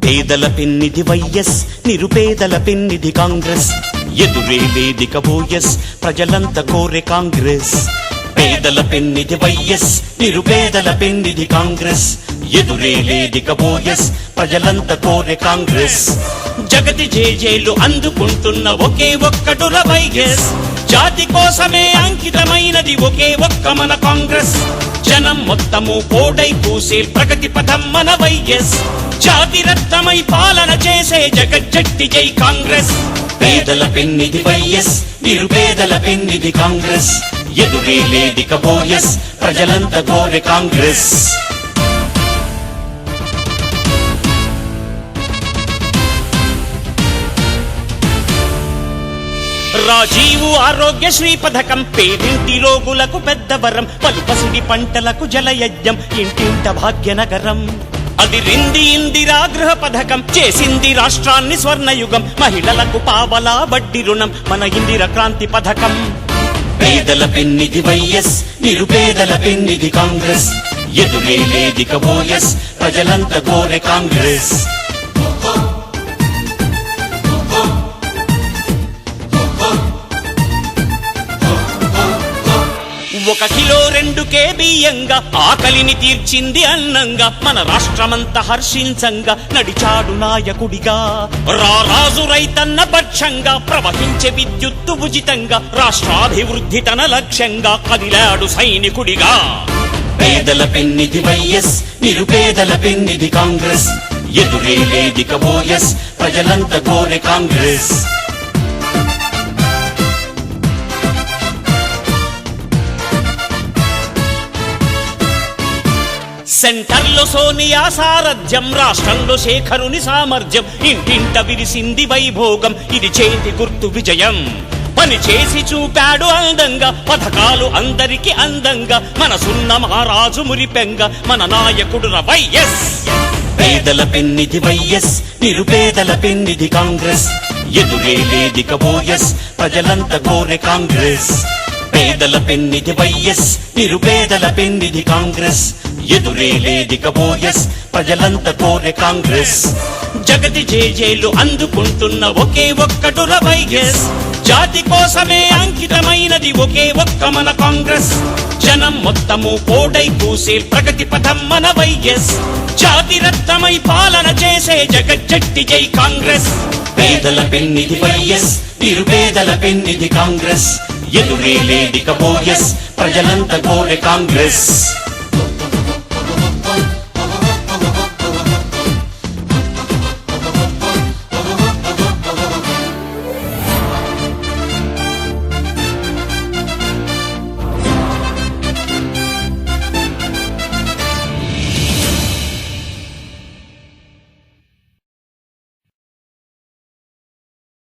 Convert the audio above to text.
పేదల పెన్నిధి వైఎస్, నిరుపేదల పెన్నిధి కాంగ్రెస్. ఎదురే లేదిక బోయస్, ప్రజలంతా కోరే కాంగ్రెస్. పేదల పెన్నిధి వైఎస్, నిరుపేదల పెన్నిధి కాంగ్రెస్. ఎదురే లేదిక బోయస్, ప్రజలంతా కోరే కాంగ్రెస్. జగతి జేజేలు అందుకుంటున్న ఒకే ఒక్కడుర వైఎస్. జాతి కోసమే అంకితమైనది ఒకే ఒక్క మన కాంగ్రెస్. జనం మొత్తము కోడై కూసే ప్రగతి పథం మన వైఎస్. జాతి రత్నమై పాలన చేసే జగజ్జట్టి జై కాంగ్రెస్. పేదల పెన్నిధి వైఎస్, నిరుపేదల పెన్నిధి కాంగ్రెస్. ఎదురే లేదిక బోయస్, ప్రజలంతా కోరే కాంగ్రెస్. రాజీవు ఆరోగ్యశ్రీ పథకం పేదింటి రోగులకు పెద్ద వరం. పలుపసిడి పంటలకు జలయజ్ఞం, ఇంటింట భాగ్యనగరం. అదిరింది ఇందిరా గృహ పథకం, చేసింది రాష్ట్రాన్ని స్వర్ణయుగం. మహిళలకు పావలా వడ్డీ రుణం, మన ఇందిర క్రాంతి పథకం. పేదల పెన్నిధి వైఎస్, నిరుపేదల పెన్నిధి కాంగ్రెస్. ఎదురే లేదిక బోయస్, ప్రజలంతా కోరే కాంగ్రెస్. ఒక కిలో 2 కేబియంగా ఆకలిని తీర్చింది అన్నంగా. మన రాష్ట్రమంతా హర్షించంగా నడిచాడు నాయకుడిగా. రారాజు రైతన్న పక్షంగా ప్రవహించే విద్యుత్తు ఉచితంగా. రాష్ట్రాభివృద్ధి తన లక్ష్యంగా కదిలాడు సైనికుడిగా. పేదల పెన్నిధి వైఎస్, నిరుపేదల పెన్నిధి కాంగ్రెస్. ఎదురే లేదిక బోయస్, ప్రజలంతా కోరే కాంగ్రెస్. సెంటర్లో సోనియా సారథ్యం, రాష్ట్రంలో శేఖరుని సామర్థ్యం. ఇంటింట విరిసింది వైభోగం, ఇది చేతి గుర్తు విజయం. పని చేసి చూపాడు అందంగా, పథకాలు అందరికి అందంగా. మనసున్న మహారాజు మురిపెంగా, మన నాయకుడు వైఎస్. పేదల పెన్నిధి వైఎస్, నిరుపేదల పెన్నిధి కాంగ్రెస్. ఎదురే లేదిక బోయస్, ప్రజలంతా కోరే కాంగ్రెస్. పేదల పెన్నిధి వైఎస్, నిరుపేదల పెన్నిధి కాంగ్రెస్. ఎదురే లేదిక బోయస్, ప్రజలంతా కోరే కాంగ్రెస్. జగతి జేజేలు అందుకుంటున్న ఒకే ఒక్కడుర వైఎస్. జాతి కోసమే అంకితమైనది ఒకే ఒక్క మన కాంగ్రెస్. జనం మొత్తము కోడై కూసే ప్రగతి పథం మన వైఎస్. జాతి రత్నమై పాలన చేసే జగజ్జట్టి జై కాంగ్రెస్. పేదల పెన్నిధి వైఎస్, నిరుపేదల పెన్నిధి కాంగ్రెస్. ఎదురే లేదిక బోయస్, ప్రజలంతా కోరే కాంగ్రెస్.